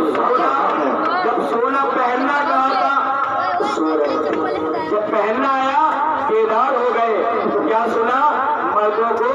जब सोना पहनना कहा था सो रहे थे, जब पहनना आया बेदार हो गए। तो क्या सुना? मर्दों को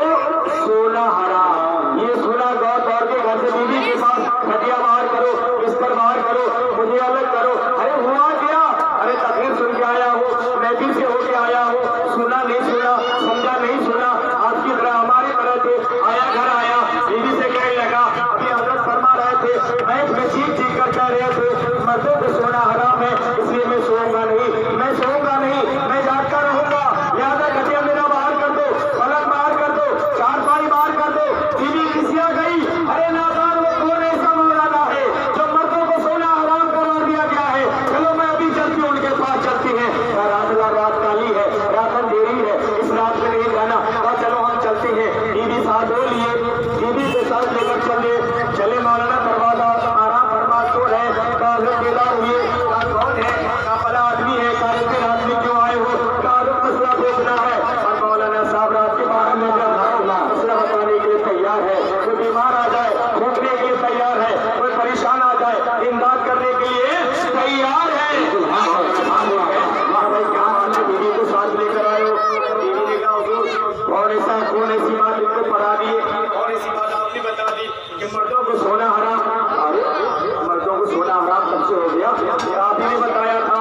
सोना हराम। ये सुना गौ तौर के घर से बीवी के पास खटिया बाहर करो, बिस्तर बाहर करो, मुझे अलग करो। अरे हुआ क्या? अरे तकरीर सुन के आया हूँ, महफिल से होके आया हूँ, सुना नहीं सुना, समझा नहीं सुना, आपकी तरह हमारी तरह थे। आया घर आया, बीवी से कहने लगा, अभी हजरत फरमा रहे थे, मैं चीख चीख कर कह रहे थे मर्दों को सोना हराम है, इसलिए मैं सोऊंगा नहीं, मैं सोऊंगा नहीं, मैं जागता रहूंगा। लिहाजा खटिया मेरा बाहर कर दो, पलंग बाहर कर दो, चारपाई बाहर कर दो। बीवी किसिया गई, अरे नादान वो कौन ऐसा मौलाना है जो मर्दों को सोना हराम करार दिया गया है? चलो मैं अभी चलती हूँ, उनके पास चलती है। रात काली है, रात अंधेरी है, इस रात में नहीं जाना। चलो हम चलते हैं। बीवी साथ हो लिए, बीवी के साथ लेकर चले मौलाना दरवाजा आराम फरमा सो रहे। बेदार हुए, कौन है? भला आदमी है, आदमी क्यों आए हो? मसला पूछना है। और मौलाना साहब रात के 12 में मसला बताने के लिए तैयार है। कोई बीमार आ जाए, भूखने के लिए तैयार है, कोई परेशान आ जाए, इमदाद करने के लिए तैयार है। भाई क्या मानते, बीवी को साथ लेकर आए हो? बीवी ने कहा कौन ऐसी बात इनको पढ़ा दी है, कौन ऐसी बात आपने बता दी कि मर्दों को सोना हराम? मर्दों को सोना हराम कब से हो गया? आप ही ने बताया था।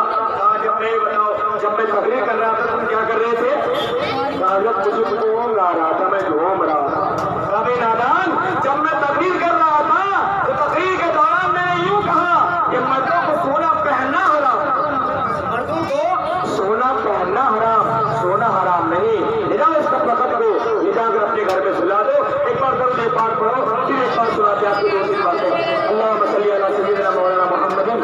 जब मैं बताओ, जब मैं तकरीर कर रहा था तुम क्या कर रहे थे? मुझे घूम आ रहा था, मैं घूम रहा था। अबे नादान, जब मैं तकरीर कर रहा था तो तकरीर के दौरान मैंने यूं कहा कि मर्दों को सोना पहनना हराम, मर्दों को सोना पहनना हराम, सोना हराम नहीं। ले जाओ इसका प्रकट को, ले जाकर अपने घर में सुला दो। एक बार दरूद पाक पढ़ो, फिर एक बार सुनाते आपको 2-3 बातें। अल्लाहुम्मा सल्ली अला सय्यिदिना मौलाना मुहम्मदिन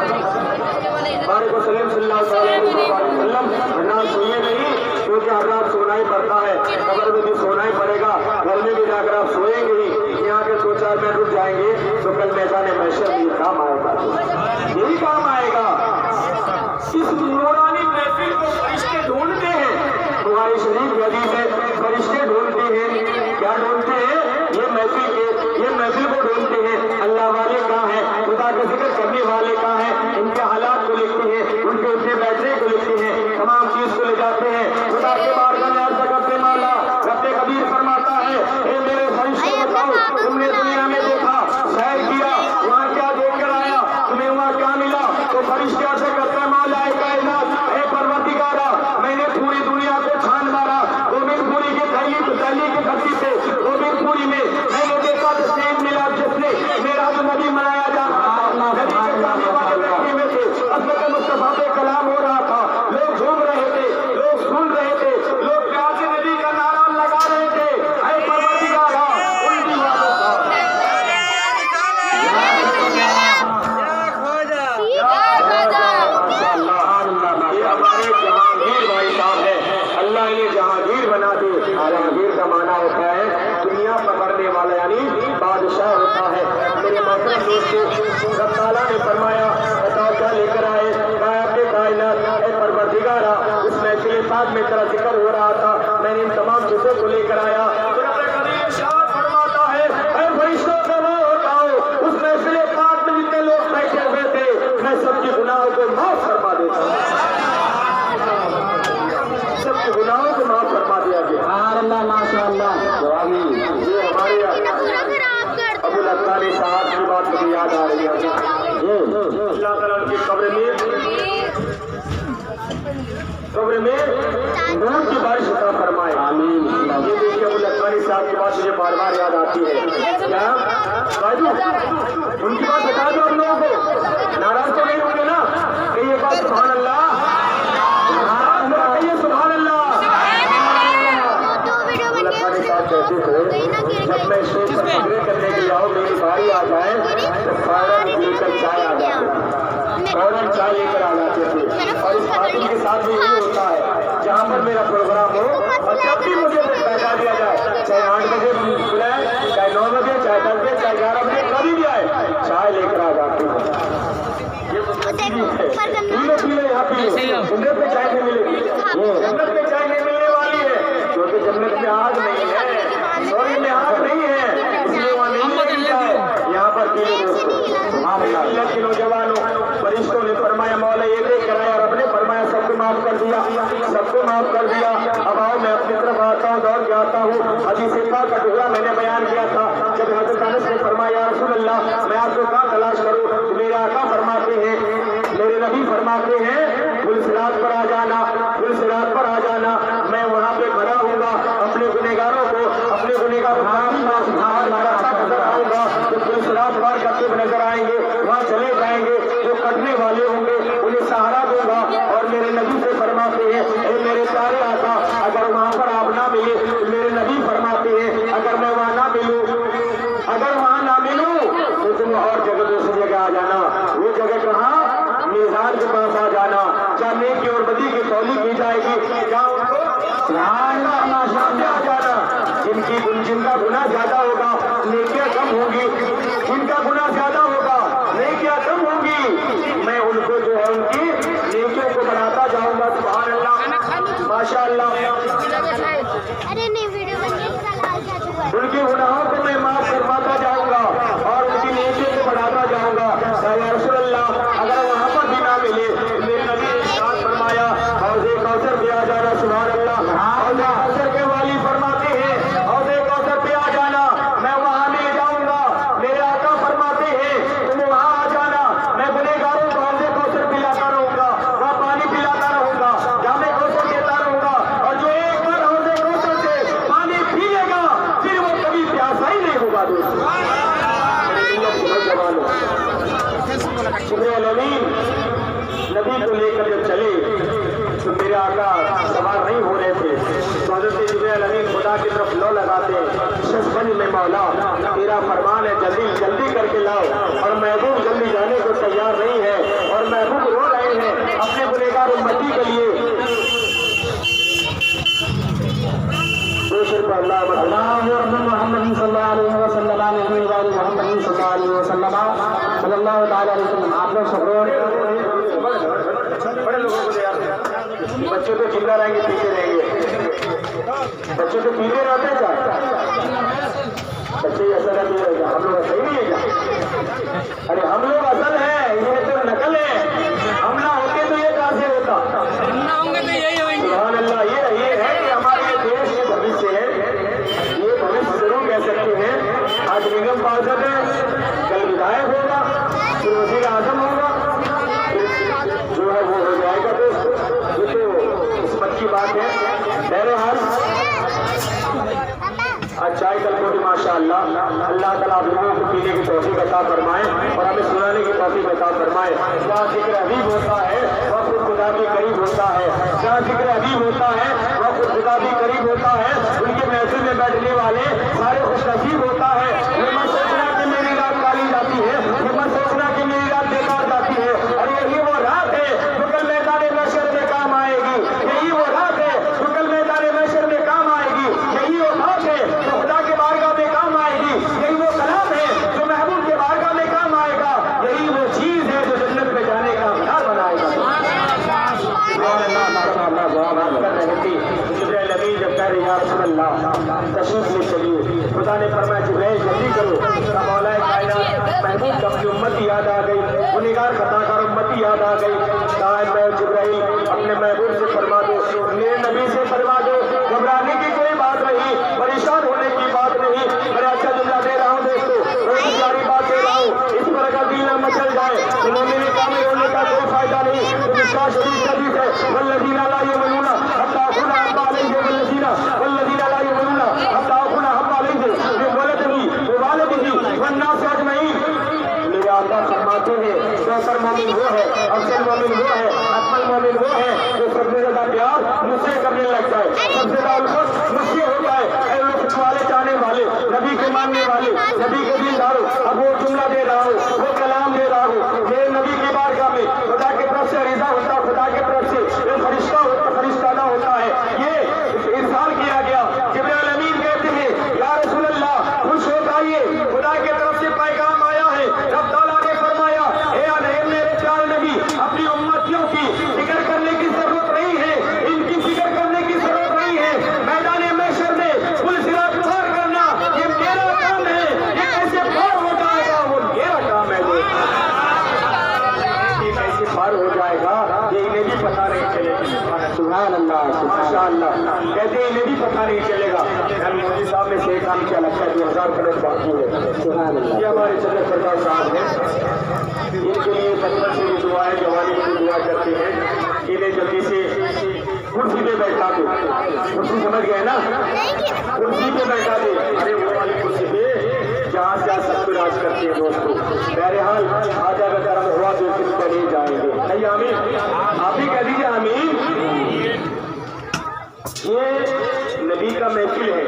बारिक वसल्लम सल्लल्लाहु अलैहि वसल्लम। वरना सोइए नहीं, क्योंकि अगर आप सोना ही पड़ता है, कब्र में भी सोना ही पड़ेगा, घर में भी जाकर आप सोएंगे ही। यहाँ के 2-4 मिनट रुक जाएंगे तो कल मैदान महशर में ये काम आएगा, यही काम आएगा। इस नूरानी महफिल को फरिश्ते ढूंढते हैं। बुखारी शरीफ की हदीस है, फरिश्ते ढूंढते हैं। क्या ढूंढते हैं? ये महफिल को ढूंढते हैं। अल्लाह वाले कहाँ हैं? खुदा का जिक्र करने वाले कहाँ हैं? इनके हालात को लिखते हैं, उनके उठने बैठने को लिखते हैं, तमाम चीज को ले जाते हैं। खुदा के बारगाह में अर्ज़ करते माला रब्बे कबीर फरमाता है, ए मेरे फरिश्ते बताओ, तुमने दुनिया में देखा, सैर किया, वहाँ क्या देखकर आया, तुम्हें वहाँ क्या मिला? तो फरिश्ते ऐसे करते हैं, मौला कायनात, हे परवरदिगारा, मैंने पूरी दुनिया को छान मारा, गोबिंदपुरी की दिल्ली की धरती पे गोबिंदपुरी में मैंने देखा तस्लीम मिला, जिसने मेरा जो नबी मनाया जा रहा था, नबी के जाने वाले व्यक्ति में थे, हज़रत मुस्तफा पे कलाम हो रहा था, लोग झूम रहे थे, लोग सुन रहे थे, लोग प्यार से नबी का नारा लगा रहे थे, हे परवरदिगारा उन दीवारों का। ये हमारे जहांगीर भाई साहब है, अल्लाह इन्हें जहांगीर बना दे। जहांगीर का माना होता है दुनिया पकड़ने वाला, यानी बादशाह होता है। मेरे मोहतरम दोस्तों, रब ताला ने फरमाया, बताओ क्या लेकर आए? आपके कायनात परवरदिगारा, उस महफिल पाक में तेरा जिक्र हो रहा था, मैंने इन तमाम चीजों को लेकर आया। फरमाता है, फरिश्तों का वो उठाओ, उस महफिल पाक में जितने लोग बैठे हुए थे, मैं सबके गुनाहों को माफ फरमा देता हूँ, सबके गुनाहों को माफ फरमा दिया गया। माशाअल्लाह। ये हमारे अबुल अत्तारी साहब की बात मुझे याद आ रही है। अल्लाह ताला उनकी कब्र में नूर की बारिश अता फरमाए, आमीन। ये देखिए अबुल अत्तारी साहब की बात मुझे बार बार याद आती है। क्या बाजू उनकी बात बता दो हम लोगों को, नाराज तो नहीं होंगे ना? कहिए बात सुभान अल्लाह, कहिए सुभान अल्लाह। कहते थे जब मैं स्टेज पर तकरीर करने के लिए आओ, मेरी बारी आ जाए तो फौरन लेकर चाय आ जाती, फौरन चाय लेकर आ जाते थे। और इस खातिन के साथ भी यही होता है, जहाँ पर मेरा प्रोग्राम हो और जब भी मुझे बैठा दिया जाए, चाहे 8 बजे बुलाए, चाहे 9 बजे, चाहे 10 बजे, चाहे 11 बजे, कभी भी आए, मिल्लत के नौजवानों, फरिश्तों ने फरमाया मौला ये देख कर आया, रब ने फरमाया सबको माफ कर दिया, सबको माफ कर दिया। अब आओ मैं अपनी तरफ आता हूँ, दौड़ के आता हूँ। हदीस पाक का टुकड़ा मैंने बयान किया था, जब हज़रत अनस ने फरमाया या रसूल अल्लाह मैं आपको कहाँ तलाश करूँ, तो मेरे आका फरमाते हैं, मेरे नबी फरमाते हैं पुलसिरात पर आ जाना, पुलसिरात पर आ जाना, मैं वहाँ पे खड़ा हूँगा, अपने गुनहगारों को, अपने गुनहगार नजर आऊँगा, तो पुलसिरात पार करते हुए नजर आएंगे, वहाँ चले जाएंगे, जो कटने वाले होंगे उन्हें सहारा दूंगा। और मेरे नबी से फरमाते हैं मेरे प्यारे आका अगर वहाँ पर आप ना मिले, मेरे नबी फरमाते हैं अगर मैं वहाँ ना मिलूँ, अगर वहाँ ना मिलूँ तो तुम और जगह दूसरी जगह आ जाना। वो जगह कहाँ? मीज़ान के पास आ जाना, जहाँ नेकी और बदी की तौली की जाएगी, जहाँ उनको सामने आ जाना। जिनका गुनाह ज्यादा होगा नेकियां कम होंगी, जिनका गुनाह ज्यादा होगा नेकियां कम होंगी, मैं उनको जो है उनकी नेकियों को बढ़ाता जाऊंगा। सुभान अल्लाह, माशाअल्लाह। अरे नहीं वीडियो उनके गुनाहों को मैं माफ करवाता जाऊंगा और उनकी नेकियों को बढ़ाता जाऊंगा। या रसूल अल्लाह अगर वहाँ पर भी ना मिले, मेरे नबी ने इरशाद फरमाया हौज़े कौसर पे आ जाना। सुभान अल्लाह। हौज़े कौसर के वाली फरमाते हैं हौज़े कौसर पे आ जाना, मैं वहाँ ले जाऊंगा। मेरे आका फरमाते हैं तुम वहाँ आ जाना, मैं गुनहगारों को हौज़े कौसर पिलाता रहूंगा, वहाँ पानी पिलाता रहूंगा, जामे कौसर देता रहूंगा। और जो एक बार हौज़े कौसर से पानी पिएगा फिर वो कभी प्यासा ही नहीं होगा। दोस्तों जिब्रील अमीन नबी को लेकर जब चले तो मेरे आका सवार नहीं हो रहे थे, तो हज़रत जिब्रील अमीन खुदा की तरफ लो लगाते शस्बन में मौला तेरा फरमान है जल्दी जल्दी करके लाओ। और महबूब जल्दी जाने को तैयार नहीं है और महबूब रो रहे हैं अपने गुनहगार उम्मती के लिए। आप लोग सब बड़े लोगों को बच्चों तो जिंदा रहेंगे पीते रहेंगे, बच्चों तो पीते रहते हैं क्या? बच्चे ऐसा रहते रहेगा, हम लोग सही नहीं है क्या? अरे हम लोग असल है, ये तो नकल है। हम ना होते तो ये कहाँ से होता? सुभान अल्लाह। ये है कि हमारे देश के भविष्य है, ये भविष्य जरूर कह सकते हैं। आज निगम पार्षद है, कल विधायक होगा, फिर वज़ीर आज़म होगा, जो है वो हो जाएगा। दोस्तों ये तो किस्मत की बात है। बहरहाल आज चाय कल कोटी माशाअल्लाह, अल्लाह ताला आप लोगों को पीने की तौफीक अता फरमाए और हमें सुनाने की तौफीक अता फरमाए। जहाँ जिक्र हबीब होता है वह खुद खुदा के करीब होता है, जहाँ जिक्र हबीब होता है वह खुद खुदा के करीब होता है। उनके महफिल में बैठने वाले सारे खुशनसीब होता है। ये मत सोचना कि मेरी रात काली जाती है, ये मत सोचना कि मेरी रात बेकार जाती है। और यही वो रात है जो कल मैदान महशर में काम आएगी, यही वो रात है जो कल मैदान महशर में काम आएगी, यही वो बात है जो खुदा के बारगाह में काम आएगी, यही वो कलाम है जो महबूब के बारगाह में काम आएगा, यही वो चीज है जो जन्नत में जाने का हकदार बनाएगा। जब कह रहे या रसूल अल्लाह तशरीफ ले चलिए, खुदा ने फरमाया जिब्रील जल्दी करो। मौला कायनात महबूब की अपनी उम्मती याद आ गई, गुनहगार खताकार उम्मती याद आ गई। मैं जिब्रील अपने महबूब से फरमा दो, मेरे नबी से फरमा दो, घबराने की कोई बात नहीं, परेशान होने की बात नहीं। बड़ा अच्छा जुमला दे रहा हूँ दोस्तों, बड़ी प्यारी बात दे रहा हूँ, इस पर अगर दिल न मचल जाए तो मेरे काम में होने का कोई फायदा नहीं। तो इसका शरीफ शरीफ है वल्लज़ीना ला युमिनूना हत्ता खुना हब्बा अलैहि वल्लज़ीना ला युमिनूना हत्ता खुना हब्बा अलैहि वलदिही ववालिदिही वन्नास अजमईन। मेरे आका फरमाते हैं बेहतर मोमिन वो है, अफजल मोमिन वो है, अकमल मोमिन वो है जो सबसे ज्यादा प्यार मुझसे करने लगता है, सबसे ज्यादा उल्फत मुझसे होता है। उल्फत वाले चाहने वाले, नबी के मानने वाले, नबी के दिलदारों। अब वो जुमला दे रहा हूँ, वो कलाम दे रहा हूँ, मेरे नबी की बारगाह में खुदा की तरफ से रिज़ा होता, खुदा की तरफ से ये फरिश्ता होता, फरिश्ताना होता है, ये इरसाल किया गया। जिब्रील अमीन कहते हैं या रसूल अल्लाह खुश हो जाइए, खुदा की तरफ से पैगाम आया है। रब ताला ने फरमाया हे मेरे प्यारे नबी सुभान अल्लाह माशाअल्लाह। कहते हैं इन्हें भी पता नहीं चलेगा यार मोदी साहब ने सही काम किया, लगता है 2000 करोड़ बाकी है। सुभान अल्लाह। ये हमारे चंद्र प्रकाश साहब हैं, इनके लिए बचपन से भी दुआएं, जवानी की दुआ करते हैं। इन्हें जल्दी से कुर्सी पे बैठा दो, कुर्सी समझ गए ना, कुर्सी पे बैठा दे, अरे वो वाली कुर्सी पे जहाँ से सब कुछ राज करते हैं दोस्तों। बहरहाल आज अगर कर्म हुआ तो फिर चले जाएंगे। नहीं आमीन, आप भी कह दीजिए आमीन। ये नबी का महफिल है,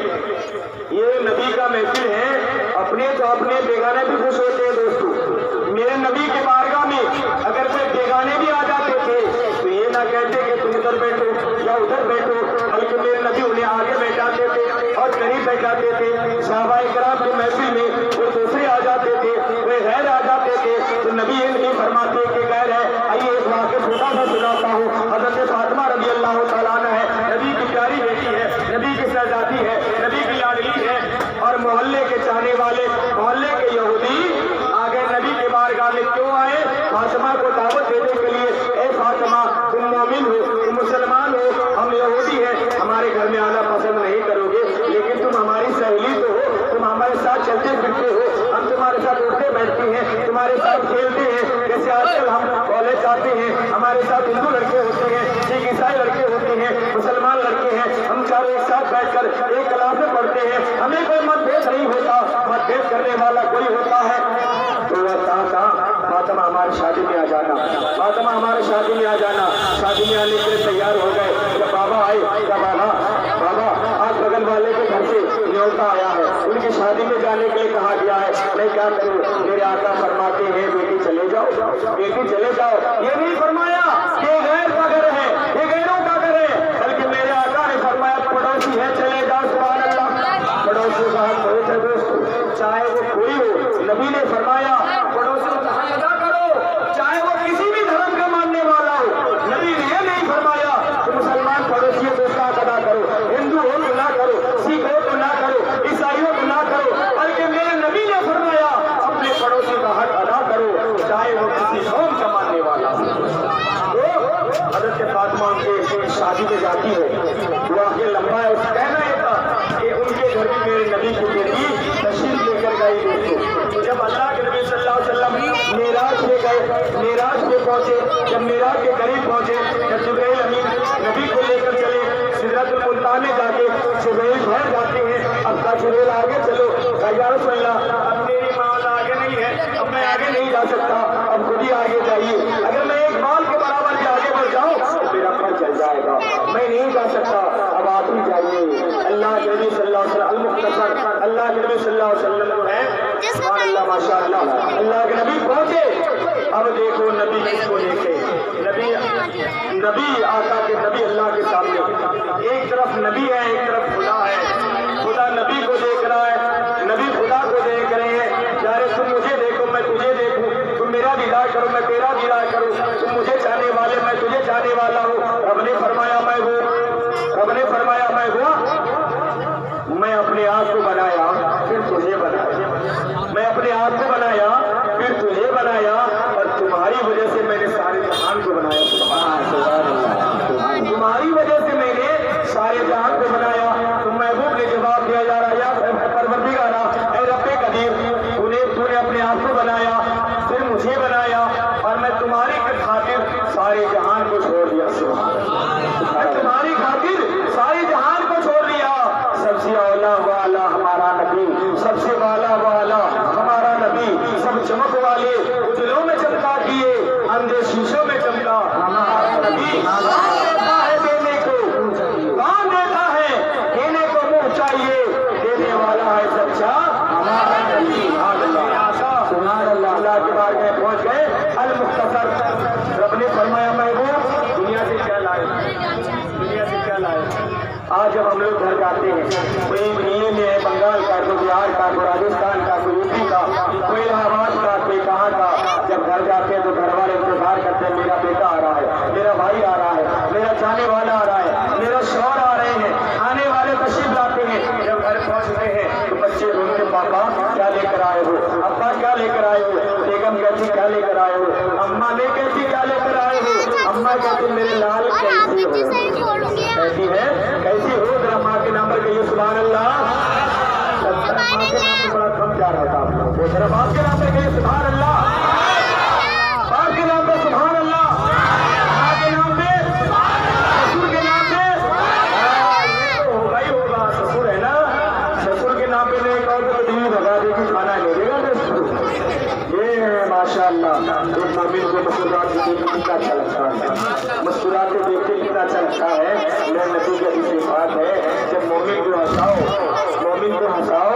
ये नबी का महफिल है। अपने तो अपने बेगाने भी खुश होते हैं दोस्तों। मेरे नबी के बारगाह में अगर कोई बेगाने भी आ जाते थे तो ये ना कहते कि तुम इधर बैठो या उधर बैठो, बल्कि मेरे नबी उन्हें आगे बैठाते थे और करीब बैठाते थे। सहाबाए किराम की महफिल में वो दूसरे आ जाते थे, वे गैर आ जाते थे तो नबी ये नहीं फरमाते कि गैर है। आइए एक वाक़या छोटा सा सुनाता हूँ। हज़रत फातिमा रज़ी अल्लाह तआला अन्हा है, नबी की प्यारी बेटी है, नबी की शहज़ादी है, नबी की लाडली है। और मोहल्ले के चाहने वाले, मोहल्ले के यहूदी आगे नबी के बारगाह में क्यों आए? फातिमा को दावत देने के लिए, ए फातिमा तुम मोमिन हो, तुम मुसलमान हो, हम यहूदी हैं, हमारे घर में आना पसंद नहीं करोगे, लेकिन तुम हमारी सहेली तो हो, तुम हमारे साथ चलते फिरते हो, हम तुम्हारे साथ उठते बैठते हैं, तुम्हारे साथ खेलते हैं। जैसे आजकल हम कॉलेज जाते हैं, हमारे साथ हिंदू लड़के होते हैं, सिख ईसाई लड़के होते हैं, मुसलमान लड़के हैं, हम चारों एक साथ बैठकर एक क्लास में पढ़ते हैं, हमें कोई मतभेद नहीं होता, मतभेद करने वाला कोई होता है तो वह कहा फातिमा हमारी शादी में आ जाना, फातिमा हमारे शादी में आ जाना। शादी में आने के लिए तैयार हो गए। जब बाबा आए, जब बाबा आज बगल वाले के घर से न्योता आया है, उनकी शादी में जाने के लिए कहा गया है, मैं क्या करूँ? मेरे आका फरमाते हैं बेटी चले जाओ, बेटी चले जाओ। ये नहीं फरमाया ये गैर का घर है, ये गैरों का घर है, बल्कि मेरे आका ने फरमाया पड़ोसी है चले जाओ। सुभान अल्लाह। पड़ोसी का हक बहुत है दोस्तों, चाहे वो कोई हो। नबी ने फरमाया पड़ोसियों का हक अदा करो, चाहे वो किसी भी धर्म का मानने वाला हो। नबी ने ये नहीं फरमाया कि मुसलमान पड़ोसी है तो उसका हक अदा करो, हिंदू हो तो ना करो, सिख हो तो ना करो, ईसाई हो तो ना करो, बल्कि मेरे नबी ने फरमाया अपने पड़ोसी का हक अदा करो, चाहे वो किसी कौम का मानने वाला हो। तो हज़रत फातिमा उनके शादी में जाती है, वाक़या लंबा है। उसका कहना यह था कि उनके घर में मेरे नबी की बेटी तशरीफ लेकर गई दोस्तों। तो जब अल्लाह के नबी सल्लल्लाहु अलैहि वसल्लम मेराज पे गए, मेराज पे पहुंचे, जब मेराज के करीब पहुंचे, जब जिब्राइल अमीन नबी को लेकर चले, सिदरतुल मुंतहा में जाके जिब्राइल ठहर जाते हैं। अब का जिब्राइल आगे चलो, या रसूल अल्लाह अब मेरी माल आगे नहीं है, अब मैं आगे नहीं जा सकता, अब खुद ही आगे जाइए। अगर मैं एक माल के बराबर भी आगे बढ़ जाऊँ तो मेरा पर चल जाएगा, मैं नहीं जा सकता, अब आप ही जाइए। अल्लाह के नबी सल्लल्लाहु अलैहि वसल्लम मुख्तसर, अल्लाह के नबी सल्लल्लाहु अलैहि वसल्लम जो है सुभान अल्लाह माशाअल्लाह, अल्लाह के नबी पहुंचे। अब देखो नबी किसको लेके, नबी आका के नबी अल्लाह के सामने, एक तरफ नबी है, एक तरफ खुदा है। खुदा नबी को देख रहा है, नबी खुदा को देख रहे हैं। यारे तुम मुझे देखो मैं तुझे देखूं, तुम मेरा दीदार करो मैं तेरा दीदार करूं, तुम मुझे चाहने वाले मैं तुझे चाहने वाला हूँ। रब ने फरमाया मैं हूँ, रब ने फरमाया मैं हूँ। मैं अपने आप को बनाया फिर तुझे बनाया, मैं अपने आप को बनाया फिर तुझे बनाया, और तुम्हारी वजह से मैंने सारे जहान को बनाया। तुम्हारी वजह से मैंने सारे जहान को बनाया। तो महबूब ने जवाब दिया जा रहा है परवरदिगारा ऐ रब्बे कदीर, तूने अपने आप को बनाया फिर मुझे बनाया, और मैं तुम्हारी खातिर सारे जहान को छोड़ दिया। मैं तुम्हारी खातिर सारे जहान को छोड़ दिया। सबसे औला वाला हमारा नबी, सबसे वाला वाला हमारा नबी, सब चमक वाले उजलों में चमका दिए, अंधे शीशों में चमका हमारा नबी। कौन देता है देने को, कौन देता है देने को, मुँह चाहिए देने वाला है सच्चा हमारा नबी। सुभान अल्लाह। अल्लाह के बारे में पहुंच गए। अल मुख्तसर, रब ने फरमाया महबूब दुनिया से क्या लाए, दुनिया से क्या लाए। आज जब हम लोग घर जाते हैं, कोई दिल्ली में है, बंगाल का, कोई बिहार का, कोई राजस्थान का, कोई यूपी का, कोई इलाहाबाद का, कोई कहाँ का, जब घर जाते हैं तो घर वाले इंतजार करते हैं मेरा बेटा आ रहा है, मेरा भाई आ रहा है, मेरा चाहने वाला आ रहा है, मेरा शौहर आ रहे हैं, आने वाले तशरीफ लाते हैं। जब घर पहुँचते हैं तो बच्चे ढूंढते पापा क्या लेकर आए हो, अब्बा क्या लेकर आए हो, बेगम कहती क्या लेकर आए हो, अम्मा ने कहती क्या लेकर आए हो, अम्मा कहती मेरे लाल कैसे हो। होती है। कैसी हो जरा माँ के नाम पर कहिए सुभान अल्लाह। माँ के नाम पर बड़ा कम जा रहा था आप लोग। वो जरा माँ के नाम पर कहिए सुभान अल्लाह। माँ के नाम पर सुभान अल्लाह। माँ के नाम पे, ससुर के नाम पे, ये तो होगा ही होगा। ससुर है ना, ससुर के नाम पे नहीं कहो तो दीदी भगा देगी, खाना नहीं देगा। ये माशाअल्लाह एक मोमिन को मुस्कुराते देख के कितना अच्छा लगता है। मुस्कुराते देख के कितना अच्छा लगता है। मेरे नबी की हदीस बात है, जब मोमिन को हंसाओ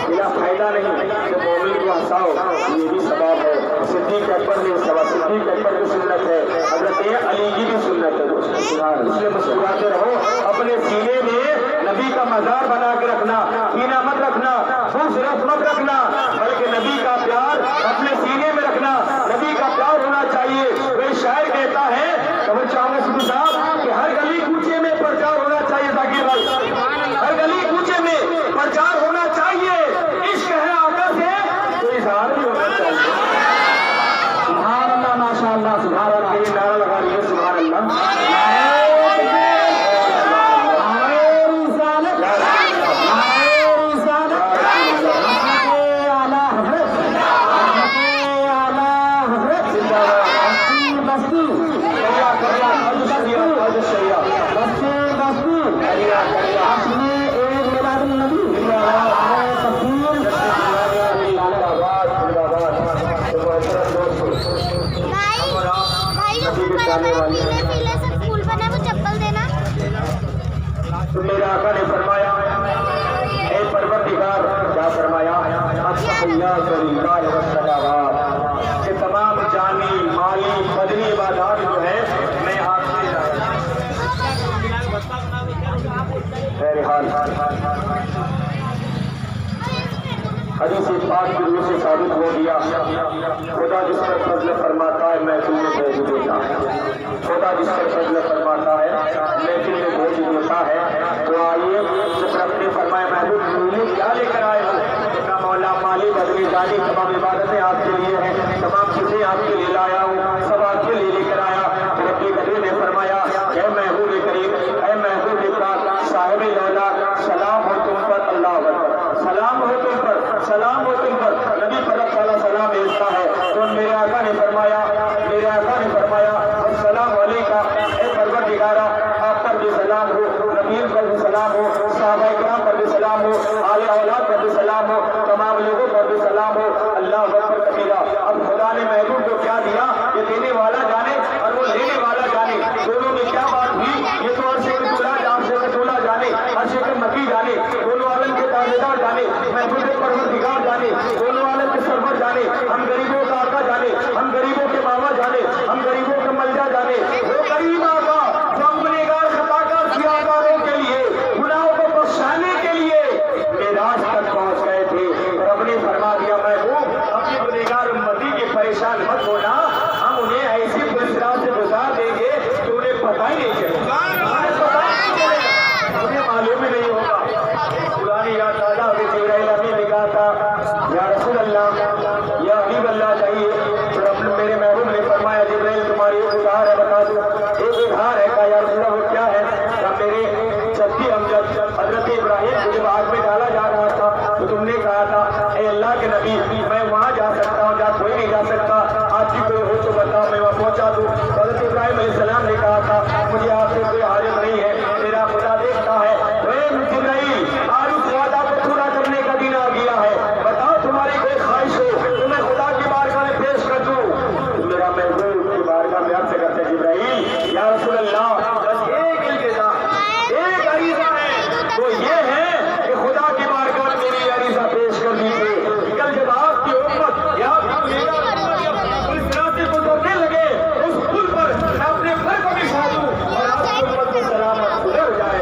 बिना फायदा नहीं, जब मोमिन को हंसाओ ये भी सवाब है। सिद्दीक अकबर ने सिद्दीक अकबर की सुन्नत है, हजरत अली की भी सुन्नत है। इसलिए मुस्कुराते रहो। अपने सीने में नबी का मजार बना के रखना, कीना मत रखना, खूबसूरत मत रखना, बल्कि नबी का प्यार अपने सीने में रखना। नबी का प्यार होना चाहिए। कोई शायर कहता है कबीर चावला सिद्धू साहब कि हर गली कूचे में प्रचार होना चाहिए। जाकिर भाई, हर गली कूचे में प्रचार होना चाहिए। इश्क है आका से तो इजहार भी होना चाहिए। सुभान अल्लाह, माशाअल्लाह, सुभान अल्लाह। ये नारा लगा रही है सुभान अल्लाह। पीले से फूल बने वो चप्पल देना। तो मेरे आका ने फरमाया, ए परवरदिगार, क्या फरमाया कि तमाम जानी माली बदनी इबादत जो है मैं आपसे हदीस पाक की रूह से साबित हो गया। खुदा जिस पर फजल फरमाता है मैं तुम्हें भेज देता है। खुदा जिस पर फजल फरमाता है मैं तुम्हें भेज देता है। तो आइए जिस अपने फरमाए महबूब क्या लेकर आए हो। अपना मौला माली बदली जानी तमाम इबादतें आपके लिए हैं, तमाम चीजें आपके लिए लाया हूँ, सब आपके लिए लेकर आया। रब्बी करीम ने फरमाया, ऐ महबूब करीम, ऐ महबूब पाक, साहिब लौला, सलाम हो तुम पर, अल्लाह अकबर, सलाम हो तुम पर, सलाम हो तुम पर। नबी पर ताला सलाम भेजता है। तो मेरे आका ने फरमाया अस्सलाम अलैका, ए परवरदिगारा आप पर भी सलाम हो, नबी पर भी सलाम हो, सहाबा किराम पर भी सलाम हो, आले औलाद पर भी सलाम हो, तमाम लोगों पर भी सलाम हो। अल्लाह अकबर कबीरा। अब खुदा ने महबूब को क्या दिया ये देने वाला जाने और वो लेने वाला जाने। दोनों में क्या बात हुई ये तो अर्श के दूल्हा जाने, अर्श के मकी जाने, दोनों आलम के ताबेदार जाने, महबूब परवरदिगार जाने, दोनों आलम के सरवर जाने। हम गरीबों का आका जाने, हम गरीबों के मामा जाने, हम गरीबों के मलजा जाने। वो गरीब आका जो गुनहगार खताकार सियाकारों के लिए, गुनाहों को बख्शाने के लिए मेराज तक पहुंच गए थे। और अपने फरमा दिया महबूब अपनी गुनहगार उम्मती के परेशान मत होना, हम उन्हें ऐसी पुलिसरा से गुजार देंगे कि उन्हें पता ही नहीं चलेगा, उन्हें मालूम ही नहीं होगा। पुरानी याद ताजा अभी जिब्राइल अमीन ने कहा था या रसूल अल्लाह या हबीब अल्लाह चाहिए। फिर अपने मेरे महबूब ने फरमाया जिब्राइल तुम्हारी एक उधार है बता दो। एक उधार है का या रसूल वो क्या है। क्या मेरे जद्दी अमजद हजरत इब्राहिम को जब आग में डाला जा रहा था तो तुमने कहा था ए अल्लाह के नबी मैं वहाँ जा सकता हूँ जहाँ कोई नहीं जा सकता, आपकी कोई हो तो बताओ मैं वहाँ पहुँचा दूँ। हजरत इब्राहिम अलैहिस्सलाम ने कहा था मुझे आपसे कोई हाजत नहीं है, मेरा खुदा देखता है। आज उस वादा को पूरा करने का दिन आ गया है, बताओ तुम्हारी कोई ख्वाहिश हो तो मैं खुदा की बारगाह में पेश कर दूं। मेरा महबूब की बारगाह में आपसे करते जिब्राइल या रसूल अल्लाह बस एक इल्तिजा, एक अरीजा है, वो ये है कि खुदा की बारगाह में मेरी अरीजा पेश कर दीजिए। कल जब आपकी उम्मत या उस रास्ते को गुजरने लगे उस पुल पर मैं अपने घर को बिछा दूं और आपकी उम्मत को सलामत गुजर जाए।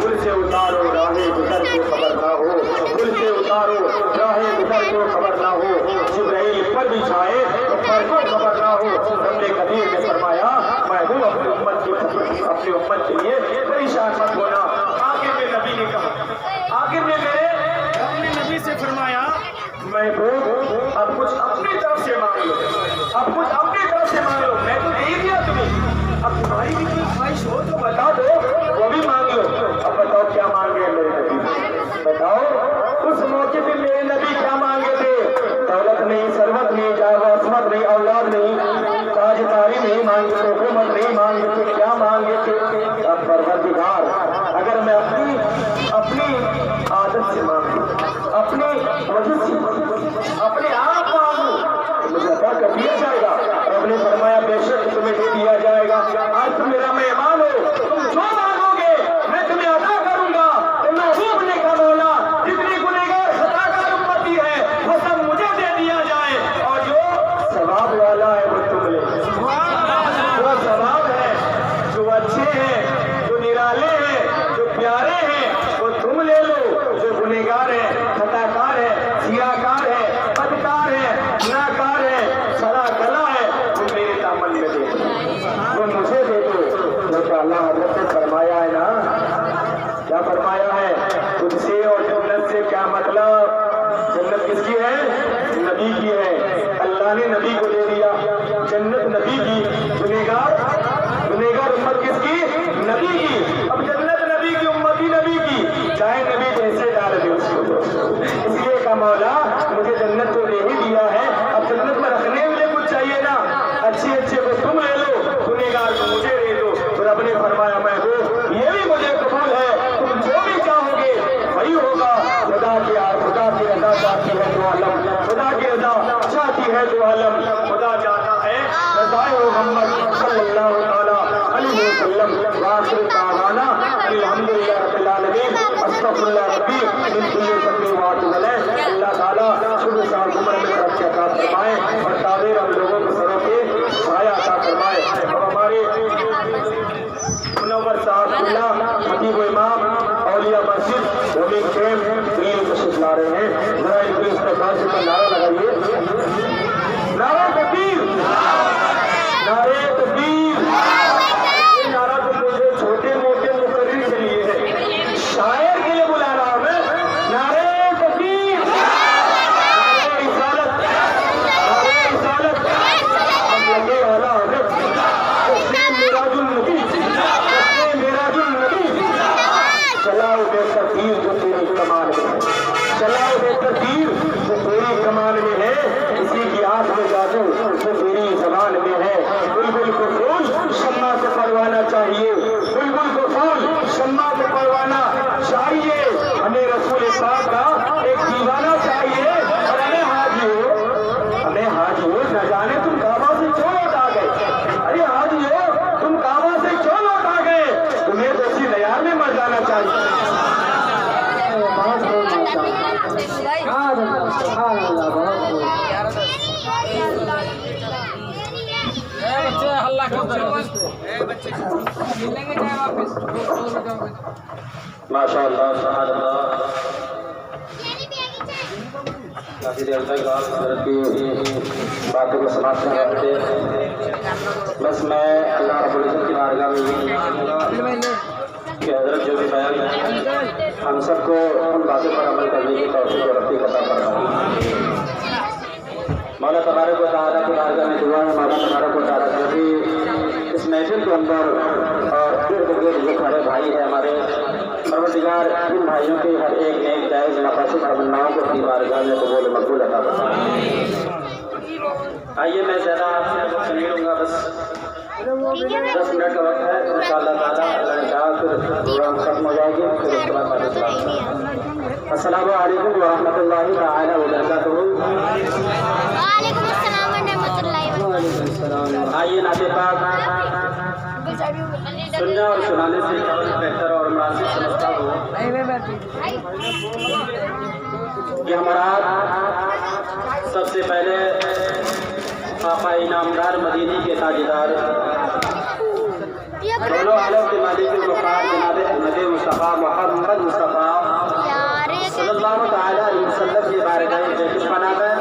पुल से उतारो राहे गुजर को खबर ना हो, पुल से उतारो राहे गुजर को खबर ना हो, जिब्राइल पर बिछाए तो पर को खबर ना हो। हमने कबीर ने फरमाया महबूब अपनी उम्मत के लिए परेशान मत होना। आखिर में नबी ने कहा, आखिर में मेरे अपने नबी से फरमाया महबूब अब कुछ अपनी तरफ से मांग लो, अब कुछ अपनी तरफ से मांग लो, मैं तो दे दिया तुम्हें, अब तुम्हारी मैं तो आलम खुदा जाता है रज़ाए मोहम्मद सल्लल्लाहु तआला अलैहि वसल्लम वाखिर दावाना अल्हम्दुलिल्लाह रब्बिल आलमीन अस्तगफिरुल्लाह रब्बी मिन कुल्ली ज़ंबिन व अतूबु इलैह। अल्लाह ताला शुभ शाम उम्र में तरक्की अता फरमाए और ताबीर हम लोगों को सरों पे छाया अता फरमाए। और हमारे मुनव्वर साहब खतीब इमाम औलिया मस्जिद वो भी खेम दिल्ली तशरीफ ला रहे हैं। जरा इनके इस्तेमाल से नारा लगाइए, नारे तकबीर, नारे तकबीर। ये नारा तो मुझे छोटे मोटे मुकर्रिर के लिए है, शायर के लिए बुला रहा हूं मैं। नारे तकबीर, नारे रिसालत, नारे रिसालत। हम लगे वाला हमें मिराजुल नबी, चलाओ बेहतर तीर जो तेरी कमान में है, चलाओ बेहतर तीर जो तेरी कमान में है, किसी की आंख में जादू जो तेरी जबान में है। बुलबुल को फूल शम्मा से परवाना चाहिए, बुलबुल को फूल शम्मा से परवाना चाहिए। हमें रसूल पाक का एक दीवाना चाहिए। और हमें हाजी हो न जाने तुम काबा से क्यों लौट आ गए। अरे हाजी हो तुम काबा से क्यों लौट आ गए, तुम्हें तो इसी दयार में मर जाना चाहिए। माशाअल्लाह सुभानअल्लाह। काफी देर तक बातों को समाप्त कर रहे थे। बस मैं अल्लाह रब्बुल इज्जत की बारगाह में कि हज़रत जो भी बयान हम सबको उन बातों पर अमल करने की तौफीक और रफ़ीक अता फरमाए। मौला तबारक व तआला की बारगाह में दुआ है, मौला तबारक व तआला कभी इस महफिल के अंदर और इर्द गिर्द जो खड़े भाई है हमारे परवरदिगार, इन भाइयों के हर एक नेक जायज़ मकासद तमन्नाओं को अपनी बारगाह में कबूल मकबूल अता फरमाए। आइए मैं ज़्यादा आपसे नहीं लूँगा, बस 10 मिनट का वक्त है। इंशाअल्लाह ताला अल्लाह ने चाहा फिर प्रोग्राम खत्म हो जाएगी, फिर उसके बाद अस्सलामु अलैकुम व रहमतुल्लाहि तआला व बरकातुहू। वालेकुम अस्सलाम व रहमतुल्लाहि व बरकातुहू। आइए नाते पाक सुनने और सुनाने से बेहतर और मुनासिब समझता हूँ कि हमारा सबसे पहले आका इनामदार मदीने के ताजदार दोनों आलम के मालिक वक़ार जनाब अहमद मुस्तफ़ा मोहम्मद मुस्तफ़ा सल्लल्लाहु तआला अलैहि वसल्लम की बारगाह में खुशबना में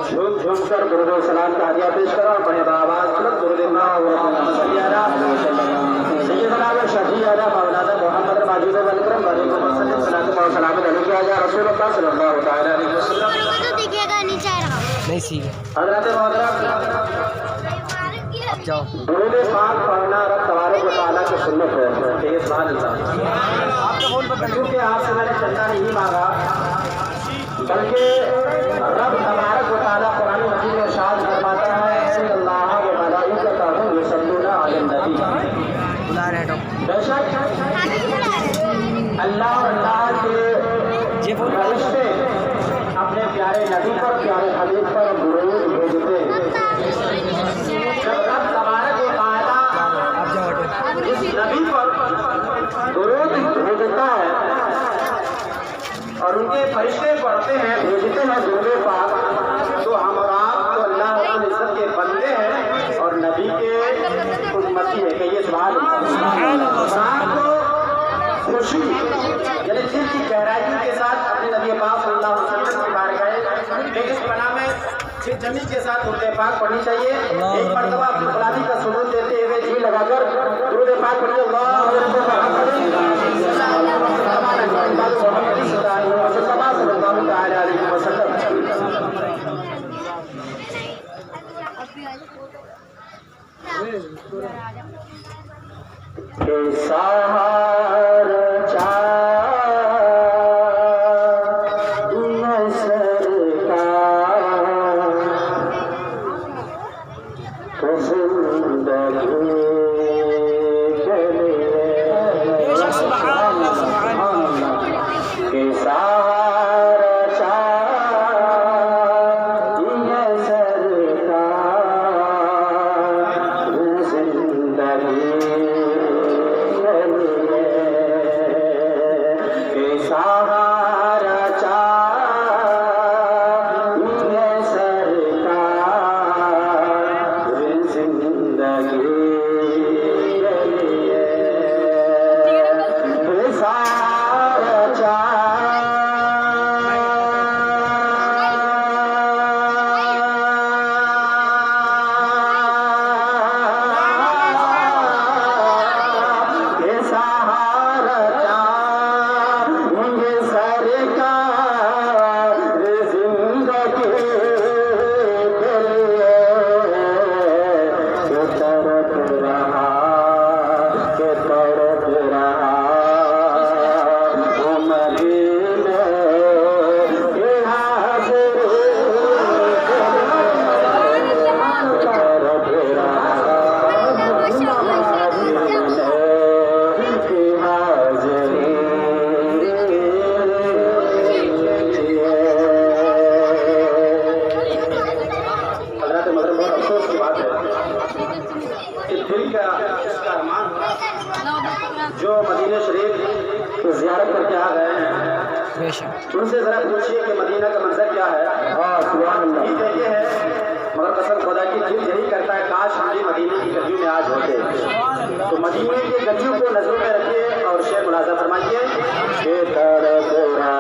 झूम झूम कर दुरूद और सलाम का हदिया पेश करा और बड़े बाबाज शफीअना मौलाना मोहम्मद माजिद अलकरम सलामत रसूलुल्लाह सल्लल्लाहु तआला अलैहि वसल्लम तो दिखेगा नहीं चाह रहा नहीं सीखे हज़रत अब जाओ। दुरूद पाक पढ़ना रब तबारक व तआला की सुन्नत है। सुभान अल्लाह। क्योंकि आपसे मैंने चंदा नहीं मांगा, बल्कि रब तबारक व तआला कुरान मजीद में इरशाद फरमाता है अल्लाह व मलाइकतहु युसल्लूना अलन नबी। बुला रहे डॉक्टर। बेशक अल्लाह और अल्लाह के फरिश्ते अपने प्यारे नबी पर, प्यारे हबीब पर दुरूद भेजते हैं। जब रब तबारक व तआला इस नबी पर दुरूद भेजता है और उनके फरिश्ते पढ़ते हैं, भेजते हैं दुरूद पाक, तो हम और आप तो अल्लाह रब्बुल इज्जत के बंदे हैं और नबी के उम्मती है। कहिए सुभान अल्लाह। को खुशी यानी दिल की गहराई के साथ अपने नबी पाक सल्लल्लाहु अलैहि वसल्लम की बारगाह में इस पना में जमी के साथ दुरूद पाक पढ़नी चाहिए। एक मरतबा अपनी गुलामी का सुरूद देते हुए जी लगाकर दुरूद पाक पढ़िए। अल्लाहु जो मदीना शरीफ की ज़ियारत करके आ गए हैं बेशक उनसे ज़रा पूछिए कि मदीना का मंजर क्या है। सुभान अल्लाह। ठीक है, ये है मगर कसम खुदा की दिल यही करता है काश हम भी मदीने की गलियों में आज होते। तो मदीने की गलियों को नजरों में रखिए और शेर मुलाजा फरमाइए के तरफ रहा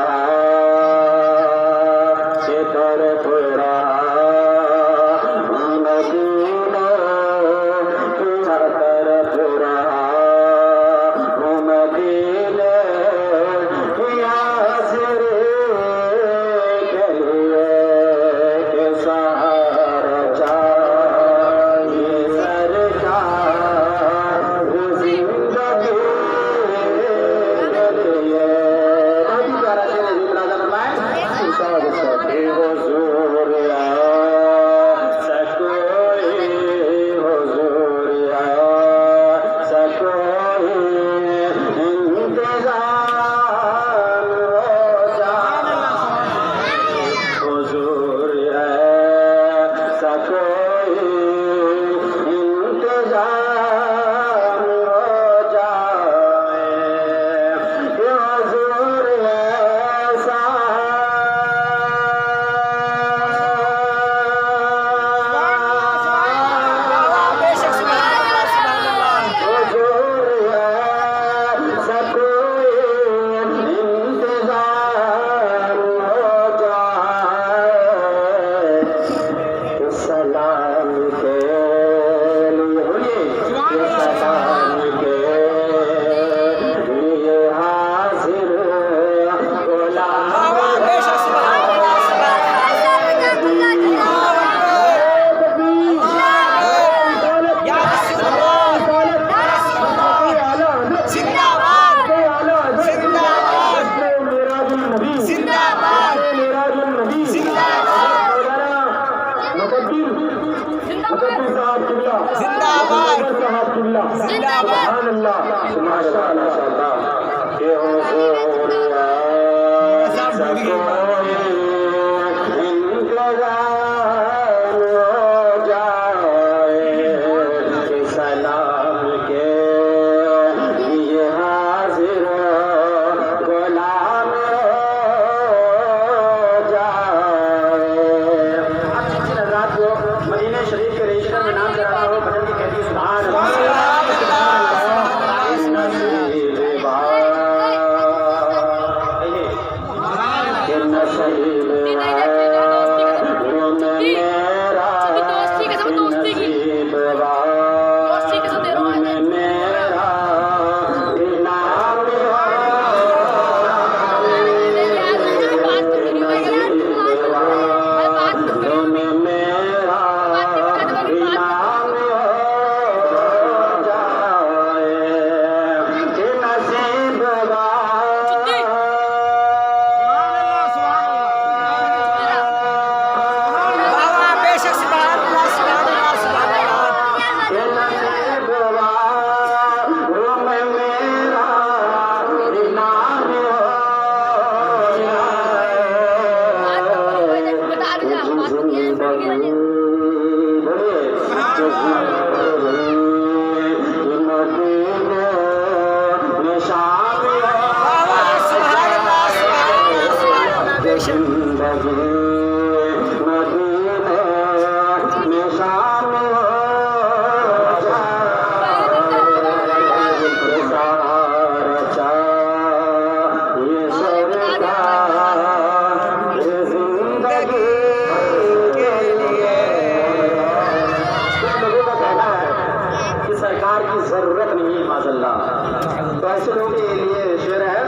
तो ऐसे लोगों के लिए शेर है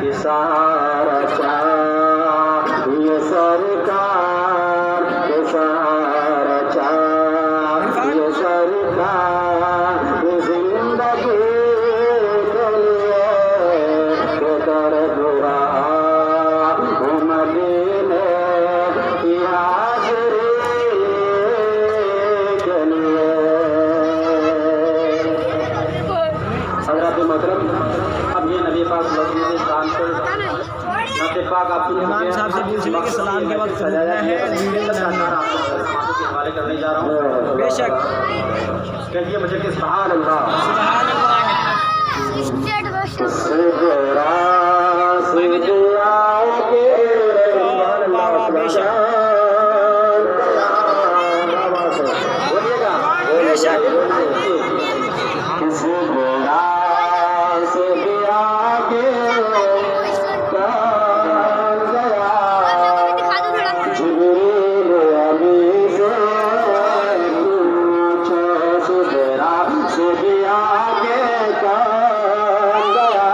कि सहारा ये सरकार ये सहारा ये सरकार ये जिंदगी के लिए कर बुरा मदीने की हाज़िरी के लिए। हज़रात मोहतरम, अब ये नबी पाक मदीने शान पर नाते पाक आप इमाम साहब से पूछिए कि सलाम के वक्त सजाया है वीडियो बनाना के हवाले करने जा रहा हूँ। बेशक कहिए मुझे कि सुभान अल्लाह। स्टेट से भी आगे कौन गया,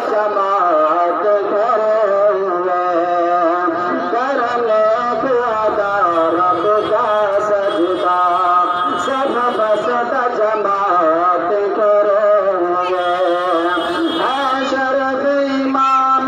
जमात करे हुए करने को अदा रब का सजदा सब बसत जमात करे हुए शरफ इमाम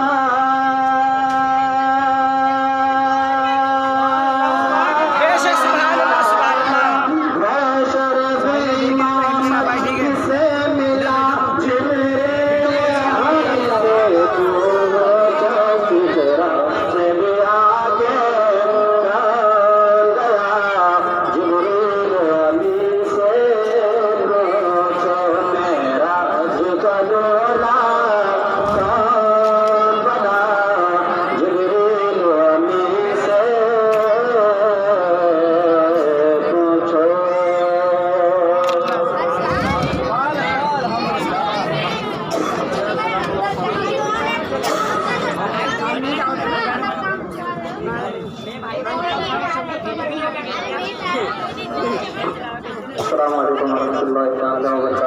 अस्सलाम वालेकुम रहमतुल्लाहि तआला व बरकातहू।